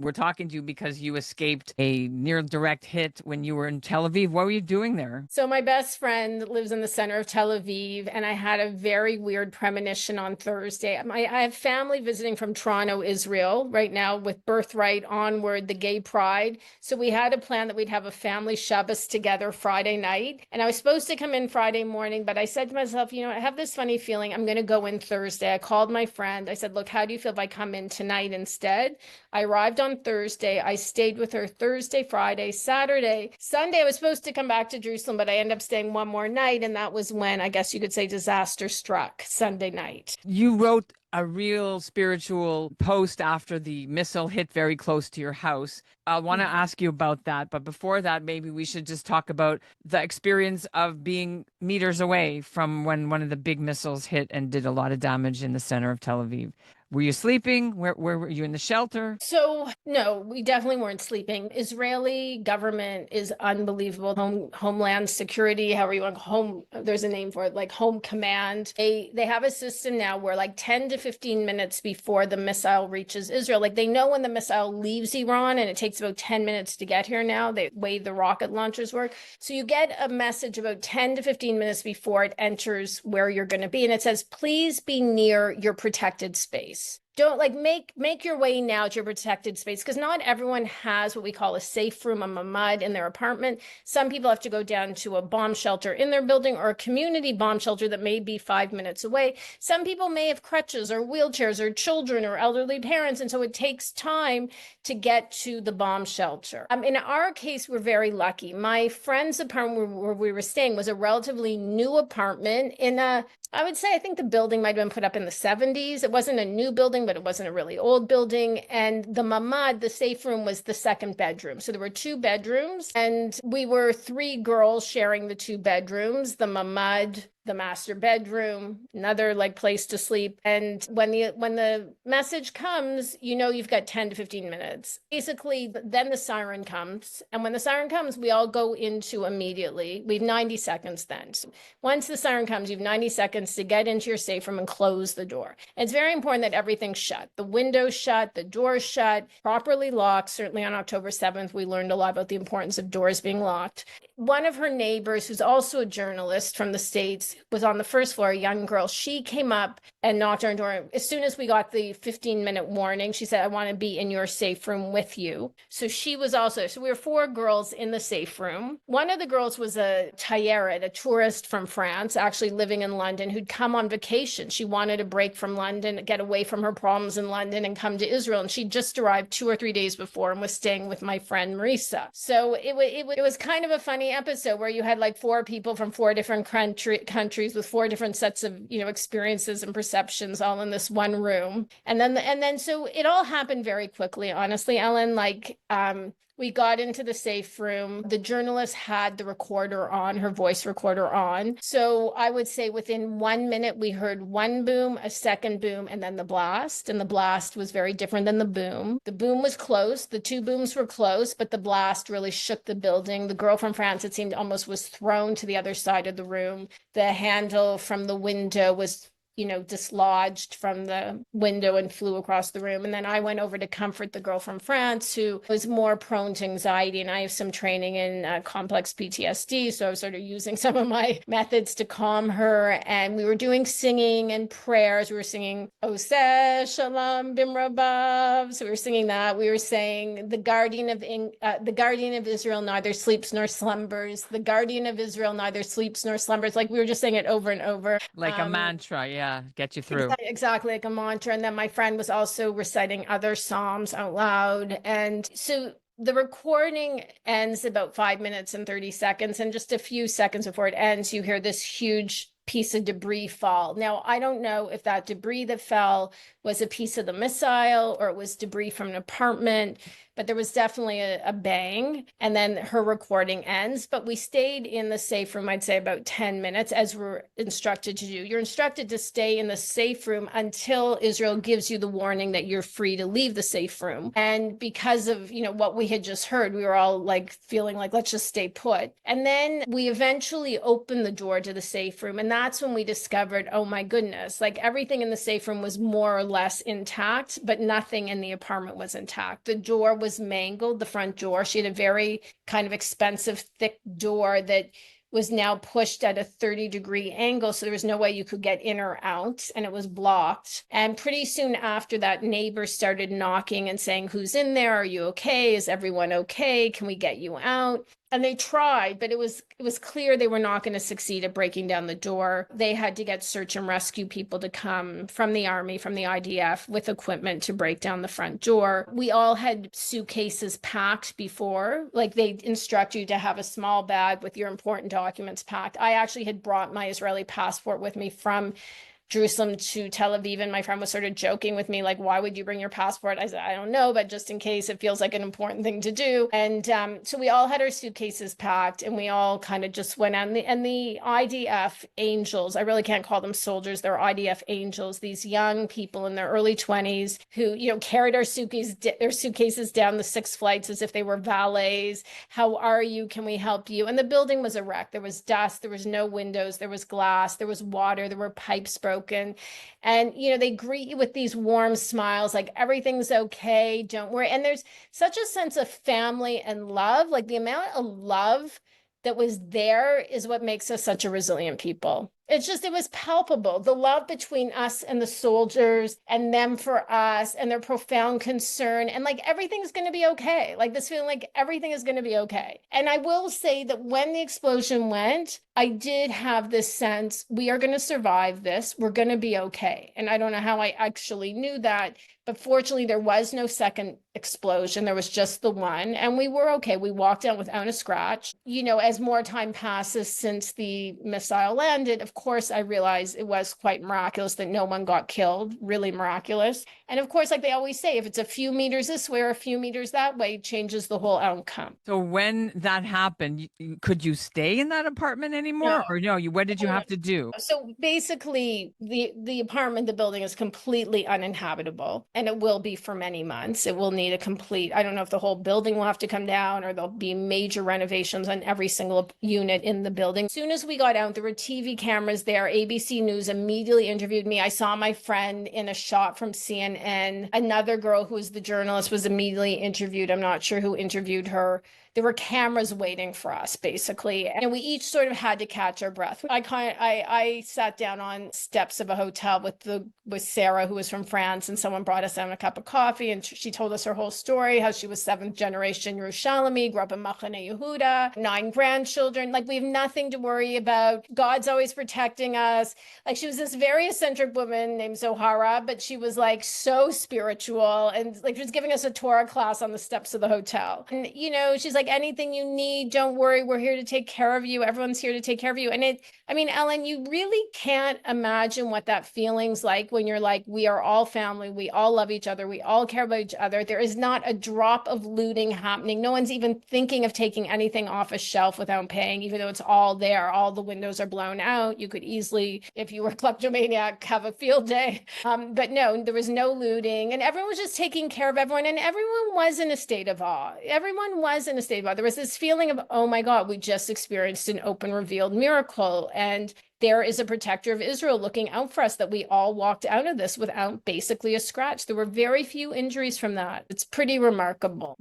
We're talking to you because you escaped a near direct hit when you were in Tel Aviv. What were you doing there? So my best friend lives in the center of Tel Aviv, and I had a very weird premonition on Thursday. I have family visiting from Toronto, Israel, right now with Birthright Onward, the Gay Pride. So we had a plan that we'd have a family Shabbos together Friday night, and I was supposed to come in Friday morning, but I said to myself, I have this funny feeling I'm going to go in Thursday. I called my friend. I said, look, how do you feel if I come in tonight instead? I arrived on Thursday. I stayed with her Thursday, Friday, Saturday. Sunday, I was supposed to come back to Jerusalem, but I ended up staying one more night. And that was when, I guess you could say, disaster struck Sunday night. You wrote a real spiritual post after the missile hit very close to your house. I want to ask you about that. But before that, maybe we should just talk about the experience of being meters away from when one of the big missiles hit and did a lot of damage in the center of Tel Aviv. Were you sleeping? Where were you, in the shelter? So no, we definitely weren't sleeping. Israeli government is unbelievable. Homeland security, however you want, home, there's a name for it, like home command. They have a system now where like 10 to 15 minutes before the missile reaches Israel, like they know when the missile leaves Iran, and it takes about 10 minutes to get here now, the way the rocket launchers work. So you get a message about 10 to 15 minutes before it enters where you're going to be. And it says, please be near your protected space. Don't like make your way now to your protected space, because not everyone has what we call a safe room, a mamad in their apartment. Some people have to go down to a bomb shelter in their building or a community bomb shelter that may be 5 minutes away. Some people may have crutches or wheelchairs or children or elderly parents, and so it takes time to get to the bomb shelter. In our case, we're very lucky. My friend's apartment where we were staying was a relatively new apartment in I would say, I think the building might have been put up in the 70s. It wasn't a new building, but it wasn't a really old building. And the mamad, the safe room, was the second bedroom. So there were two bedrooms, and we were three girls sharing the two bedrooms, the mamad, the master bedroom, another like place to sleep. And when the message comes, you've got 10 to 15 minutes. Basically, then the siren comes. And when the siren comes, we all go into immediately. We have 90 seconds then. So once the siren comes, you have 90 seconds to get into your safe room and close the door. And it's very important that everything's shut. The window's shut, the door's shut, properly locked. Certainly on October 7th, we learned a lot about the importance of doors being locked. One of her neighbors, who's also a journalist from the States, was on the first floor, a young girl. She came up and knocked on our door. As soon as we got the 15-minute warning, she said, I want to be in your safe room with you. So she was also, so we were four girls in the safe room. One of the girls was a tayeret, a tourist from France, actually living in London, who'd come on vacation. She wanted a break from London, get away from her problems in London and come to Israel. And she just arrived 2 or 3 days before and was staying with my friend Marisa. So it was kind of a funny episode where you had like four people from four different countries with four different sets of experiences and perceptions all in this one room. And then so it all happened very quickly, honestly, Ellen. We got into the safe room. The journalist had the recorder on, her voice recorder on. So I would say within 1 minute, we heard one boom, a second boom, and then the blast. And the blast was very different than the boom. The boom was close. The two booms were close, but the blast really shook the building. The girl from France, it seemed, almost was thrown to the other side of the room. The handle from the window was dislodged from the window and flew across the room. And then I went over to comfort the girl from France, who was more prone to anxiety. And I have some training in complex PTSD. So I was sort of using some of my methods to calm her. And we were doing singing and prayers. We were singing Oseh Shalom Bimrabav. So we were singing that. We were saying the guardian of Israel neither sleeps nor slumbers. The guardian of Israel neither sleeps nor slumbers. Like we were just saying it over and over. Like a mantra, yeah. Get you through. Exactly, like a mantra. And then my friend was also reciting other psalms out loud. And so the recording ends about 5 minutes and 30 seconds. And just a few seconds before it ends, you hear this huge piece of debris fall. Now, I don't know if that debris that fell was a piece of the missile or it was debris from an apartment, but there was definitely a bang. And then her recording ends. But we stayed in the safe room, I'd say about 10 minutes, as we're instructed to do. You're instructed to stay in the safe room until Israel gives you the warning that you're free to leave the safe room. And because of, what we had just heard, we were all like feeling like, let's just stay put. And then we eventually opened the door to the safe room. And that's when we discovered, oh my goodness, like everything in the safe room was more or less intact, but nothing in the apartment was intact. The door was mangled, the front door. She had a very kind of expensive, thick door that was now pushed at a 30-degree angle. So there was no way you could get in or out, and it was blocked. And pretty soon after that, neighbors started knocking and saying, who's in there? Are you okay? Is everyone okay? Can we get you out? And they tried, but it was clear they were not going to succeed at breaking down the door. They had to get search and rescue people to come from the army, from the IDF, with equipment to break down the front door. We all had suitcases packed before, like they instruct you to have a small bag with your important documents packed. I actually had brought my Israeli passport with me from Jerusalem to Tel Aviv, and my friend was sort of joking with me, like, why would you bring your passport? I said, I don't know, but just in case, it feels like an important thing to do. And so we all had our suitcases packed, and we all kind of just went out. And the IDF angels, I really can't call them soldiers, they're IDF angels, these young people in their early 20s who, you know, carried their suitcases down the 6 flights as if they were valets. How are you? Can we help you? And the building was a wreck. There was dust, there was no windows, there was glass, there was water, there were pipes broken. And, you know, they greet you with these warm smiles, like everything's okay, don't worry. And there's such a sense of family and love, like the amount of love that was there is what makes us such a resilient people. It's just, it was palpable. The love between us and the soldiers and them for us and their profound concern. And like, everything's going to be okay. Like this feeling like everything is going to be okay. And I will say that when the explosion went, I did have this sense, we are going to survive this. We're going to be okay. And I don't know how I actually knew that, but fortunately there was no second explosion. There was just the one, and we were okay. We walked out without a scratch. You know, as more time passes since the missile landed, of course, I realized it was quite miraculous that no one got killed, really miraculous. And of course, like they always say, if it's a few meters this way or a few meters that way, it changes the whole outcome. So when that happened, could you stay in that apartment anymore? No. Or no, what did you have to do? So basically, the apartment, the building is completely uninhabitable, and it will be for many months. It will need a complete, I don't know if the whole building will have to come down or there'll be major renovations on every single unit in the building. As soon as we got out, there were TV cameras there. ABC News immediately interviewed me. I saw my friend in a shot from CNN. Another girl who was the journalist was immediately interviewed. I'm not sure who interviewed her. There were cameras waiting for us, basically. And we each sort of had to catch our breath. I sat down on steps of a hotel with Sarah, who was from France, and someone brought us down a cup of coffee, and she told us her whole story, how she was 7th generation Yerushalmi, grew up in Machane Yehuda, 9 grandchildren. Like, we have nothing to worry about. God's always protecting us. Like, she was this very eccentric woman named Zohara, but she was like so spiritual, and like she was giving us a Torah class on the steps of the hotel. And, you know, she's like, anything you need, don't worry, we're here to take care of you. Everyone's here to take care of you. And I mean, Ellen, you really can't imagine what that feeling's like when you're like, we are all family, we all love each other, we all care about each other. There is not a drop of looting happening. No one's even thinking of taking anything off a shelf without paying, even though it's all there. All the windows are blown out. You could easily, if you were a kleptomaniac, have a field day. But no, there was no looting, and everyone was just taking care of everyone, and everyone was in a state of awe. Everyone was in a state of awe. There was this feeling of, oh my God, we just experienced an open revealed miracle. And there is a protector of Israel looking out for us, that we all walked out of this without basically a scratch. There were very few injuries from that. It's pretty remarkable.